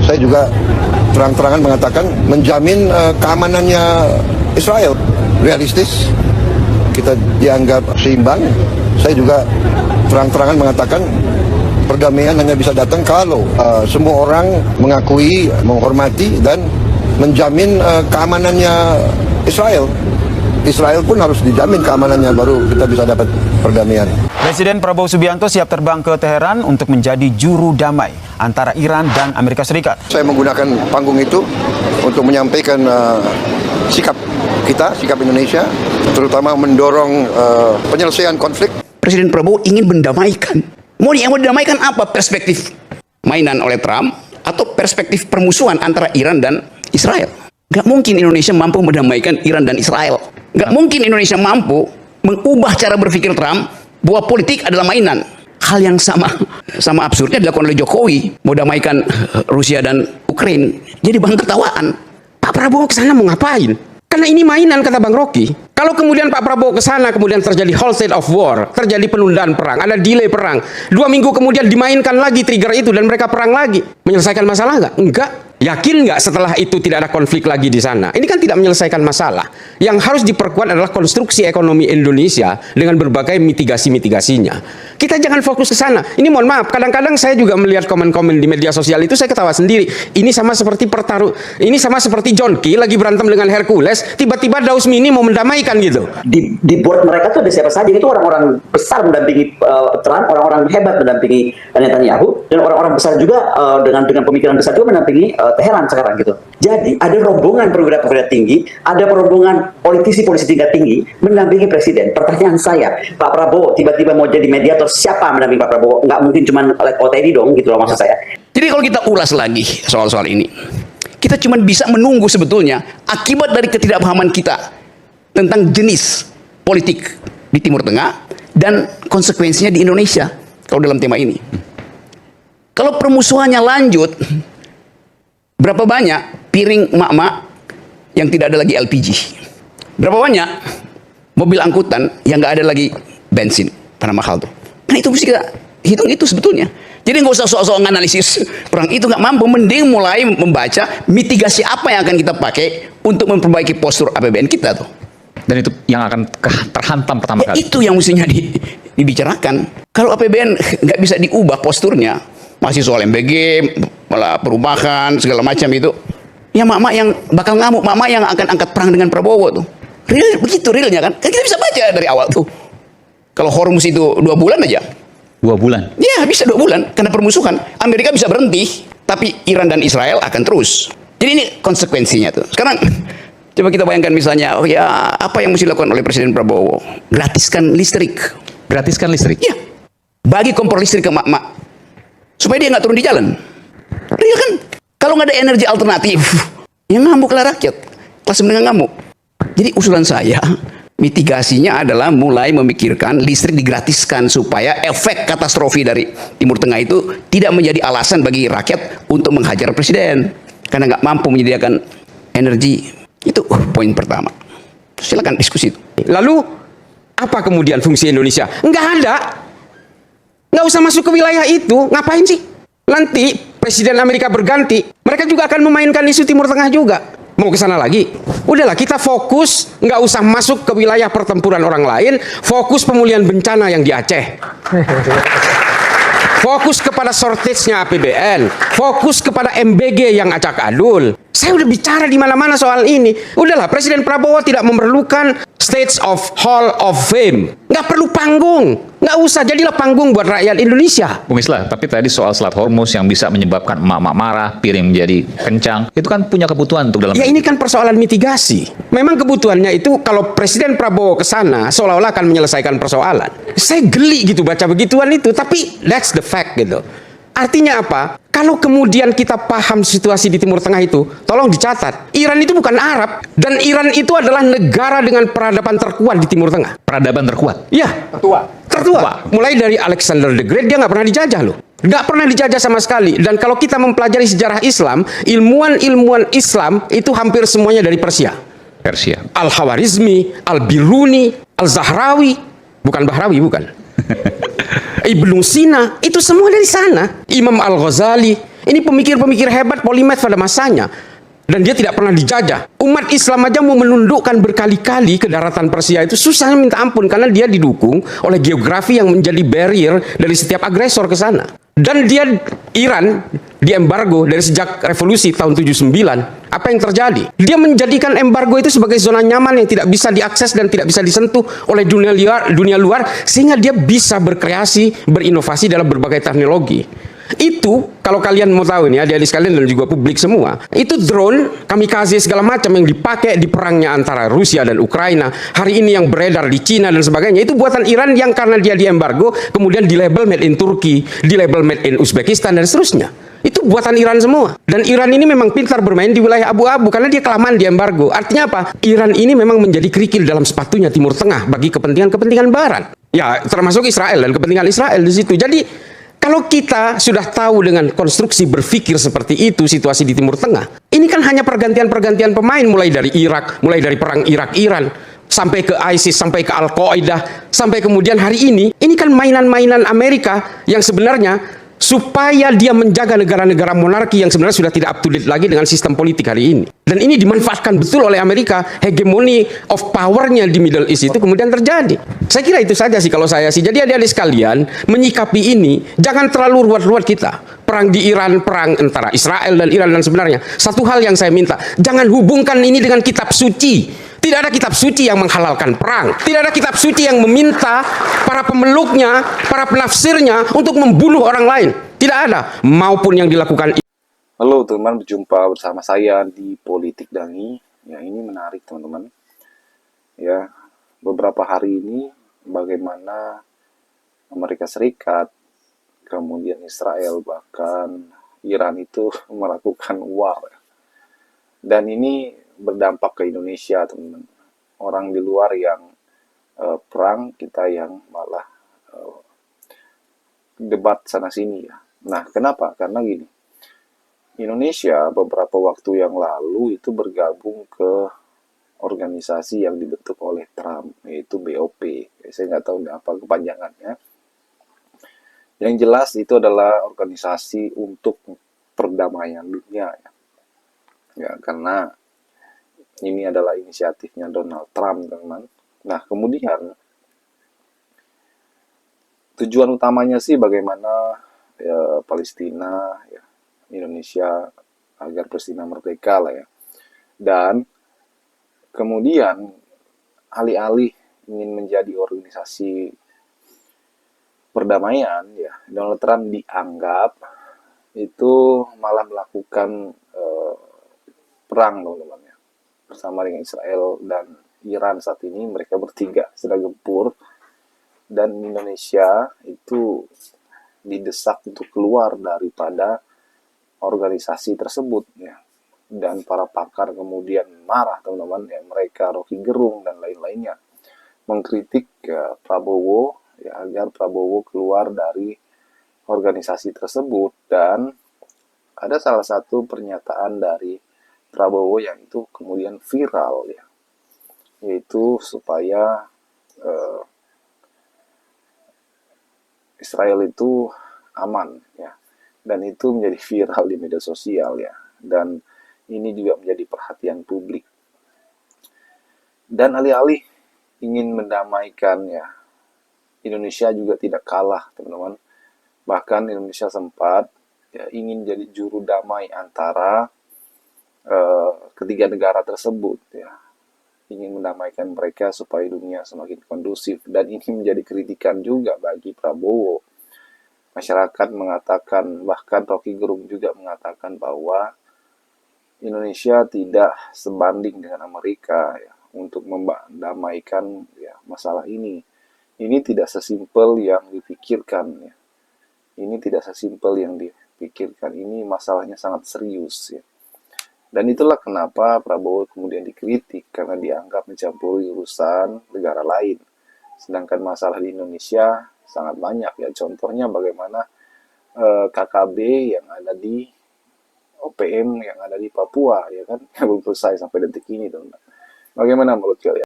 Saya juga terang-terangan mengatakan menjamin keamanannya Israel realistis, kita dianggap seimbang. Saya juga terang-terangan mengatakan perdamaian hanya bisa datang kalau semua orang mengakui, menghormati dan menjamin keamanannya Israel. Israel pun harus dijamin keamanannya, baru kita bisa dapat perdamaian. Presiden Prabowo Subianto siap terbang ke Teheran untuk menjadi juru damai antara Iran dan Amerika Serikat. Saya menggunakan panggung itu untuk menyampaikan sikap kita, sikap Indonesia, terutama mendorong penyelesaian konflik. Presiden Prabowo ingin mendamaikan. Yang mau didamaikan apa? Perspektif mainan oleh Trump atau perspektif permusuhan antara Iran dan Israel? Gak mungkin Indonesia mampu mendamaikan Iran dan Israel. Gak mungkin Indonesia mampu mengubah cara berpikir Trump bahwa politik adalah mainan. Hal yang sama absurdnya dilakukan oleh Jokowi, mau damaikan Rusia dan Ukraina. Jadi bahan ketawaan. Pak Prabowo kesana mau ngapain? Karena ini mainan, kata Bang Rocky. Kalau kemudian Pak Prabowo ke sana, kemudian terjadi whole state of war, terjadi penundaan perang, ada delay perang. 2 minggu kemudian dimainkan lagi trigger itu dan mereka perang lagi. Menyelesaikan masalah nggak? Enggak. Yakin nggak setelah itu tidak ada konflik lagi di sana? Ini kan tidak menyelesaikan masalah. Yang harus diperkuat adalah konstruksi ekonomi Indonesia dengan berbagai mitigasi-mitigasinya. Kita jangan fokus ke sana. Ini mohon maaf, kadang-kadang saya juga melihat komen-komen di media sosial itu, saya ketawa sendiri. Ini sama seperti ini sama seperti John Key lagi berantem dengan Hercules, tiba-tiba Daus Mini mau mendamaikan gitu. Di board mereka tuh ada siapa saja, itu orang-orang besar mendampingi Trump, orang-orang hebat mendampingi Netanyahu, dan orang-orang besar juga dengan pemikiran besar juga mendampingi Teheran sekarang gitu. Jadi ada rombongan perwira-perwira tinggi, ada rombongan politisi-politisi tingkat tinggi mendampingi presiden. Pertanyaan saya, Pak Prabowo tiba-tiba mau jadi mediator, siapa mendampingi Pak Prabowo? Nggak mungkin cuma OTD dong gitu loh maksud saya. Jadi kalau kita ulas lagi soal-soal ini, kita cuma bisa menunggu sebetulnya akibat dari ketidakpahaman kita tentang jenis politik di Timur Tengah dan konsekuensinya di Indonesia kalau dalam tema ini. Kalau permusuhannya lanjut, berapa banyak piring emak-emak yang tidak ada lagi LPG? Berapa banyak mobil angkutan yang nggak ada lagi bensin karena mahal tuh? Nah itu mesti kita hitung itu sebetulnya. Jadi nggak usah soal-soal analisis perang itu nggak mampu, mending mulai membaca mitigasi apa yang akan kita pakai untuk memperbaiki postur APBN kita tuh. Dan itu yang akan terhantam pertama kali. Itu yang mestinya dibicarakan. Kalau APBN nggak bisa diubah posturnya, masih soal MBG, malah perubahan segala macam itu, ya mak-mak yang bakal ngamuk, mak-mak yang akan angkat perang dengan Prabowo tuh. Real begitu realnya kan? Kan kita bisa baca dari awal tuh. Kalau Hormuz itu 2 bulan aja. 2 bulan? Ya bisa 2 bulan karena permusuhan. Amerika bisa berhenti, tapi Iran dan Israel akan terus. Jadi ini konsekuensinya tuh. Sekarang coba kita bayangkan misalnya, oh ya apa yang mesti dilakukan oleh Presiden Prabowo? Gratiskan listrik. Gratiskan listrik? Ya. Bagi kompor listrik ke mak-mak supaya dia nggak turun di jalan. Real kan? Kalau nggak ada energi alternatif, ya ngamuklah rakyat. Kelas menengah ngamuk. Jadi usulan saya, mitigasinya adalah mulai memikirkan listrik digratiskan supaya efek katastrofi dari Timur Tengah itu tidak menjadi alasan bagi rakyat untuk menghajar presiden karena nggak mampu menyediakan energi. Itu poin pertama. Silakan diskusi itu. Lalu apa kemudian fungsi Indonesia? Nggak ada. Nggak usah masuk ke wilayah itu. Ngapain sih? Nanti Presiden Amerika berganti, mereka juga akan memainkan isu Timur Tengah juga. Mau ke sana lagi? Udahlah, kita fokus, nggak usah masuk ke wilayah pertempuran orang lain, fokus pemulihan bencana yang di Aceh. Fokus kepada shortage-nya APBN, fokus kepada MBG yang acak-adul. Saya udah bicara di mana-mana soal ini. Udahlah, Presiden Prabowo tidak memerlukan stage of Hall of Fame. Nggak perlu panggung. Nggak usah, jadilah panggung buat rakyat Indonesia. Bung Islah, tapi tadi soal Selat Hormuz yang bisa menyebabkan emak-emak marah, piring menjadi kencang, itu kan punya kebutuhan untuk dalam... Ya ini kan persoalan mitigasi. Memang kebutuhannya itu kalau Presiden Prabowo ke sana seolah-olah akan menyelesaikan persoalan. Saya geli gitu baca begituan itu, tapi that's the fact gitu. Artinya apa? Kalau kemudian kita paham situasi di Timur Tengah itu, tolong dicatat, Iran itu bukan Arab, dan Iran itu adalah negara dengan peradaban terkuat di Timur Tengah. Peradaban terkuat? Iya. Tertua. Mulai dari Alexander the Great, dia nggak pernah dijajah loh. Nggak pernah dijajah sama sekali. Dan kalau kita mempelajari sejarah Islam, ilmuwan-ilmuwan Islam itu hampir semuanya dari Persia. Al-Khawarizmi, Al-Biruni, Al-Zahrawi, bukan Bahrawi, bukan. Ibnu Sina, itu semua dari sana. Imam Al-Ghazali, Ini pemikir-pemikir hebat polimath pada masanya. Dan dia tidak pernah dijajah. Umat Islam aja mau menundukkan berkali-kali ke daratan Persia itu susahnya minta ampun, karena dia didukung oleh geografi yang menjadi barrier dari setiap agresor ke sana. Dan dia, Iran, diembargo dari sejak revolusi tahun 79. Apa yang terjadi? Dia menjadikan embargo itu sebagai zona nyaman yang tidak bisa diakses dan tidak bisa disentuh oleh dunia luar, sehingga dia bisa berkreasi, berinovasi dalam berbagai teknologi. Itu kalau kalian mau tahu nih, adik-adik sekalian dan juga publik semua, itu drone kamikaze segala macam yang dipakai di perangnya antara Rusia dan Ukraina hari ini yang beredar di Cina dan sebagainya, itu buatan Iran yang karena dia diembargo kemudian di label made in Turki, di label made in Uzbekistan dan seterusnya. Itu buatan Iran semua. Dan Iran ini memang pintar bermain di wilayah abu-abu karena dia kelamaan diembargo. Artinya apa? Iran ini memang menjadi kerikil dalam sepatunya Timur Tengah bagi kepentingan-kepentingan Barat. Ya, termasuk Israel dan kepentingan Israel di situ. Jadi kalau kita sudah tahu dengan konstruksi berpikir seperti itu situasi di Timur Tengah, ini kan hanya pergantian-pergantian pemain, mulai dari Irak, mulai dari perang Irak-Iran, sampai ke ISIS, sampai ke Al-Qaeda, sampai kemudian hari ini kan mainan-mainan Amerika yang sebenarnya supaya dia menjaga negara-negara monarki yang sebenarnya sudah tidak up to date lagi dengan sistem politik hari ini. Dan ini dimanfaatkan betul oleh Amerika, hegemoni of power-nya di Middle East itu kemudian terjadi. Saya kira itu saja sih kalau saya sih. Jadi adik-adik sekalian, menyikapi ini, jangan terlalu ruwet-ruwet kita. Perang di Iran, perang antara Israel dan Iran dan sebenarnya. Satu hal yang saya minta, jangan hubungkan ini dengan kitab suci. Tidak ada kitab suci yang menghalalkan perang. Tidak ada kitab suci yang meminta para pemeluknya, para penafsirnya untuk membunuh orang lain. Tidak ada. Maupun yang dilakukan. Halo teman-teman, berjumpa bersama saya di Politik Dangi. Ya, ini menarik teman-teman. Ya, beberapa hari ini bagaimana Amerika Serikat, kemudian Israel, bahkan Iran itu melakukan war. Dan ini berdampak ke Indonesia, teman-teman. Orang di luar yang perang, kita yang malah debat sana-sini ya. Nah, kenapa? Karena gini, Indonesia beberapa waktu yang lalu itu bergabung ke organisasi yang dibentuk oleh Trump, yaitu BOP. Saya nggak tahu apa kepanjangannya. Yang jelas itu adalah organisasi untuk perdamaian dunia. Ya, karena ini adalah inisiatifnya Donald Trump, teman-teman. Nah, kemudian tujuan utamanya sih bagaimana ya, Palestina, ya, Indonesia agar Palestina merdeka lah ya. Dan kemudian alih-alih ingin menjadi organisasi perdamaian, ya, Donald Trump dianggap itu malah melakukan perang, teman-teman, ya, bersama dengan Israel dan Iran. Saat ini mereka bertiga sedang gempur, dan Indonesia itu didesak untuk keluar daripada organisasi tersebut ya. Dan para pakar kemudian marah, teman-teman, ya, mereka Rocky Gerung dan lain-lainnya mengkritik ya, Prabowo ya, agar Prabowo keluar dari organisasi tersebut. Dan ada salah satu pernyataan dari Prabowo yang itu kemudian viral ya, yaitu supaya Israel itu aman ya, dan itu menjadi viral di media sosial ya, dan ini juga menjadi perhatian publik. Dan alih-alih ingin mendamaikan ya, Indonesia juga tidak kalah, teman-teman. Bahkan Indonesia sempat ya, ingin jadi juru damai antara ketiga negara tersebut ya, ingin mendamaikan mereka supaya dunia semakin kondusif. Dan ini menjadi kritikan juga bagi Prabowo. Masyarakat mengatakan, bahkan Rocky Gerung juga mengatakan bahwa Indonesia tidak sebanding dengan Amerika ya, untuk mendamaikan ya, masalah ini. Ini tidak sesimpel yang dipikirkan ya. Ini tidak sesimpel yang dipikirkan. Ini masalahnya sangat serius ya. Dan itulah kenapa Prabowo kemudian dikritik, karena dianggap mencampuri urusan negara lain. Sedangkan masalah di Indonesia sangat banyak ya. Contohnya bagaimana KKB yang ada di OPM yang ada di Papua ya kan, yang belum selesai sampai detik ini, teman-teman. Bagaimana menurut kalian?